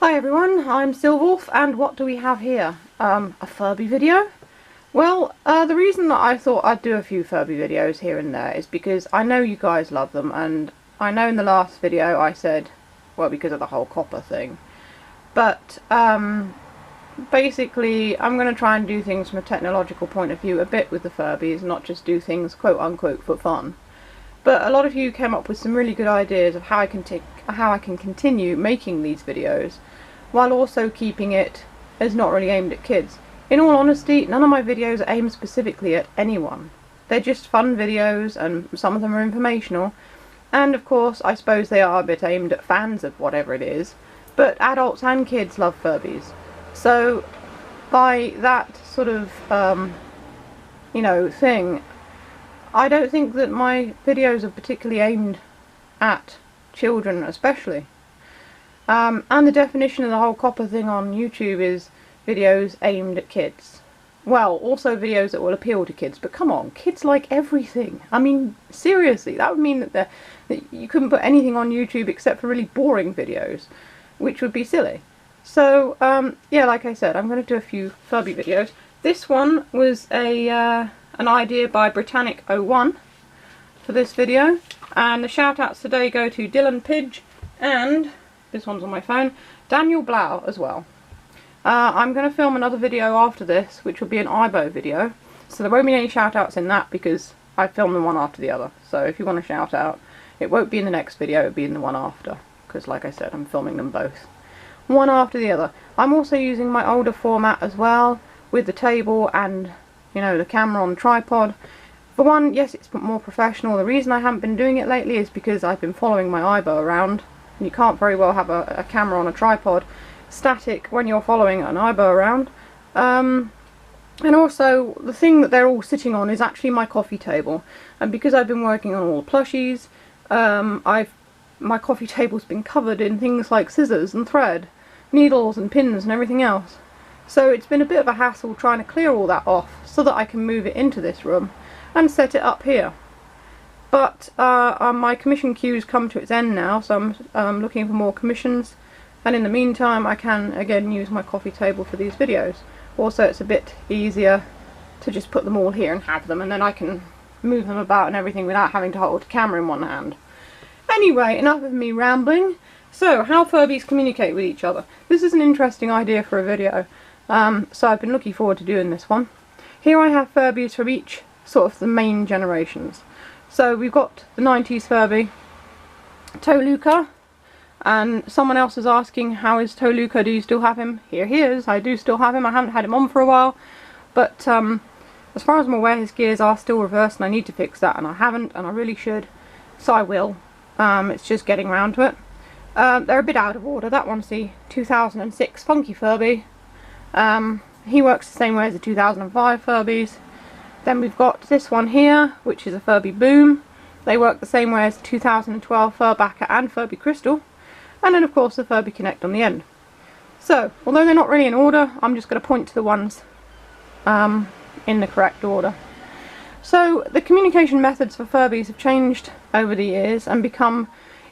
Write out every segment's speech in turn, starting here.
Hi everyone, I'm Silwolf, and what do we have here? A Furby video? Well, the reason that I thought I'd do a few Furby videos here and there is because I know you guys love them, and I know in the last video I said, well, because of the whole copper thing. But, basically, I'm going to try and do things from a technological point of view a bit with the Furbies, not just do things quote-unquote for fun. But a lot of you came up with some really good ideas of how I can continue making these videos while also keeping it as not really aimed at kids. In all honesty, none of my videos are aimed specifically at anyone. They're just fun videos, and some of them are informational, and of course I suppose they are a bit aimed at fans of whatever it is, but adults and kids love Furbies. So by that sort of thing, I don't think that my videos are particularly aimed at children especially. And the definition of the whole copper thing on YouTube is videos aimed at kids. Well, also videos that will appeal to kids, but come on, kids like everything. I mean, seriously, that would mean that you couldn't put anything on YouTube except for really boring videos, which would be silly. So, yeah, like I said, I'm going to do a few Furby videos. This one was an idea by Britannic01 for this video, and the shout outs today go to Dylan Pidge and, this one's on my phone, Daniel Blau as well. I'm going to film another video after this, which will be an IBO video, so there won't be any shout outs in that because I filmed them one after the other. So if you want to shout out, it won't be in the next video, it'll be in the one after, because like I said, I'm filming them both one after the other. I'm also using my older format as well, with the table and, you know, the camera on the tripod. For one, yes, it's more professional. The reason I haven't been doing it lately is because I've been following my IBO around, and you can't very well have a camera on a tripod static when you're following an IBO around. And also, the thing that they're all sitting on is actually my coffee table, and because I've been working on all the plushies, my coffee table's been covered in things like scissors and thread, needles and pins and everything else. So it's been a bit of a hassle trying to clear all that off so that I can move it into this room and set it up here. But my commission queue's come to its end now, so I'm looking for more commissions, and in the meantime I can again use my coffee table for these videos. Also, it's a bit easier to just put them all here and have them, and then I can move them about and everything without having to hold a camera in one hand. Anyway, enough of me rambling. So, how Furbies communicate with each other. This is an interesting idea for a video, so I've been looking forward to doing this one. Here I have Furbies from each sort of the main generations. So we've got the 90s Furby, Toluca, and someone else is asking, how is Toluca, do you still have him? Here he is, I do still have him. I haven't had him on for a while, but as far as I'm aware his gears are still reversed, and I need to fix that, and I haven't, and I really should, so I will. It's just getting around to it. They're a bit out of order. That one's the 2006 Funky Furby. He works the same way as the 2005 Furbies. Then we've got this one here, which is a Furby Boom. They work the same way as the 2012 Furbacker and Furby Crystal. And then of course the Furby Connect on the end. So, although they're not really in order, I'm just going to point to the ones in the correct order. So, the communication methods for Furbies have changed over the years and become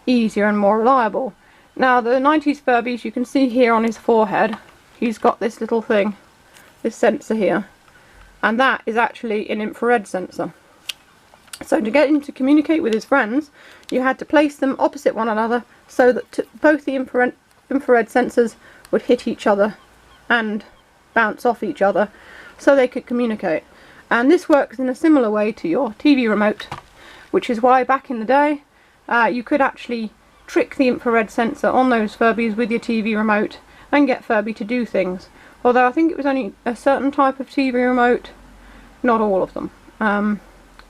easier and more reliable. Now, the 90s Furbies, you can see here on his forehead, he's got this little thing, this sensor here, and that is actually an infrared sensor. So to get him to communicate with his friends, you had to place them opposite one another so that both the infrared sensors would hit each other and bounce off each other so they could communicate. And this works in a similar way to your TV remote, which is why back in the day you could actually trick the infrared sensor on those Furbies with your TV remote and get Furby to do things. Although I think it was only a certain type of TV remote, not all of them.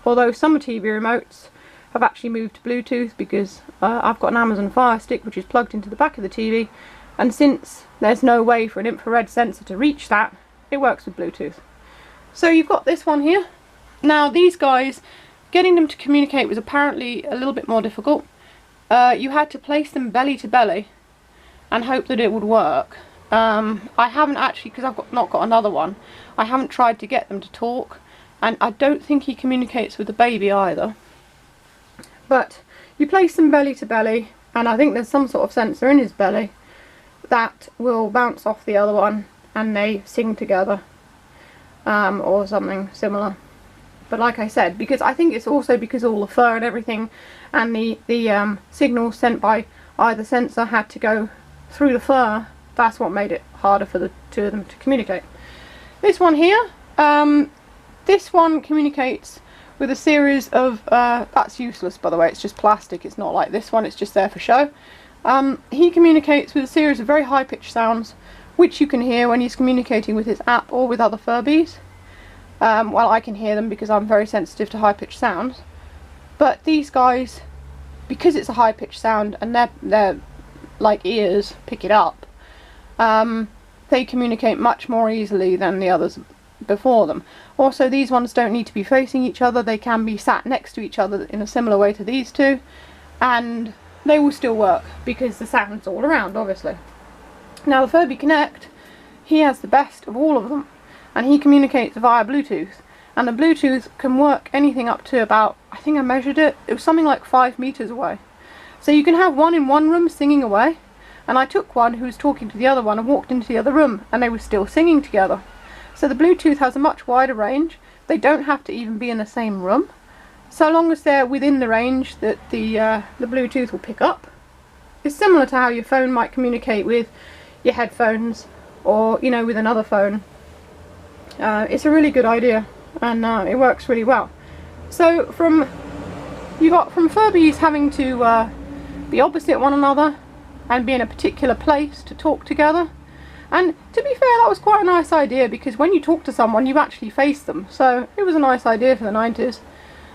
Although some TV remotes have actually moved to Bluetooth, because I've got an Amazon Fire Stick which is plugged into the back of the TV, and since there's no way for an infrared sensor to reach that, it works with Bluetooth. So you've got this one here. Now these guys, getting them to communicate was apparently a little bit more difficult. You had to place them belly to belly and hope that it would work. I haven't actually, because I've not got another one, I haven't tried to get them to talk, and I don't think he communicates with the baby either. But you place them belly to belly, and I think there's some sort of sensor in his belly, that will bounce off the other one and they sing together, or something similar. But like I said, because I think it's also because all the fur and everything, and the signals sent by either sensor had to go through the fur, that's what made it harder for the two of them to communicate. This one here, this one communicates with a series of, that's useless by the way, it's just plastic, it's not like this one, it's just there for show. He communicates with a series of very high-pitched sounds, which you can hear when he's communicating with his app or with other Furbies. Well, I can hear them because I'm very sensitive to high-pitched sounds. But these guys, because it's a high-pitched sound and they're like ears pick it up, they communicate much more easily than the others before them. Also, these ones don't need to be facing each other, they can be sat next to each other in a similar way to these two, and they will still work because the sound's all around, obviously. Now the Furby Connect, he has the best of all of them, and he communicates via Bluetooth, and the Bluetooth can work anything up to about, I think I measured it, it was something like 5 meters away. So you can have one in one room singing away, and I took one who was talking to the other one and walked into the other room and they were still singing together. So the Bluetooth has a much wider range. They don't have to even be in the same room, so long as they're within the range that the Bluetooth will pick up. It's similar to how your phone might communicate with your headphones, or you know, with another phone. It's a really good idea, and it works really well. So you got from Furbies having to be opposite one another and be in a particular place to talk together. And to be fair, that was quite a nice idea, because when you talk to someone you actually face them, so it was a nice idea for the 90s,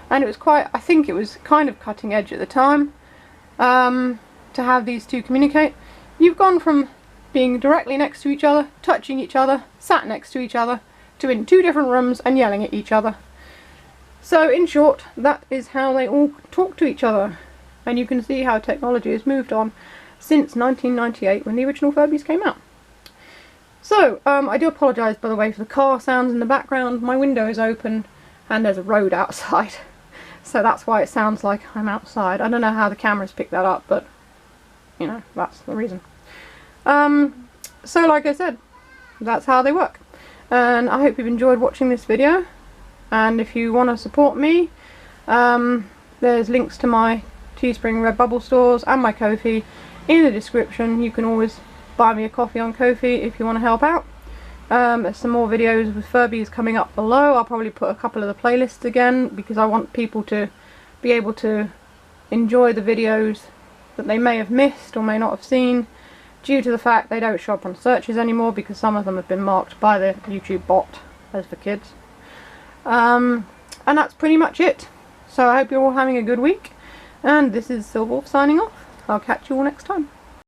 and it was quite, I think it was kind of cutting edge at the time, to have these two communicate. You've gone from being directly next to each other, touching each other, sat next to each other, to in 2 different rooms and yelling at each other. So in short, that is how they all talk to each other, and you can see how technology has moved on since 1998 when the original Furbies came out. So, I do apologise by the way for the car sounds in the background. My window is open and there's a road outside, so that's why it sounds like I'm outside. I don't know how the cameras pick that up, but you know, that's the reason. So like I said, that's how they work, and I hope you've enjoyed watching this video. And if you want to support me, there's links to my Teespring Redbubble stores and my Ko-fi in the description. You can always buy me a coffee on Ko-fi if you want to help out. There's some more videos with Furbies coming up below. I'll probably put a couple of the playlists again, because I want people to be able to enjoy the videos that they may have missed or may not have seen, due to the fact they don't show up on searches anymore, because some of them have been marked by the YouTube bot as for kids. And that's pretty much it. So I hope you're all having a good week, and this is Silverwolf signing off. I'll catch you all next time.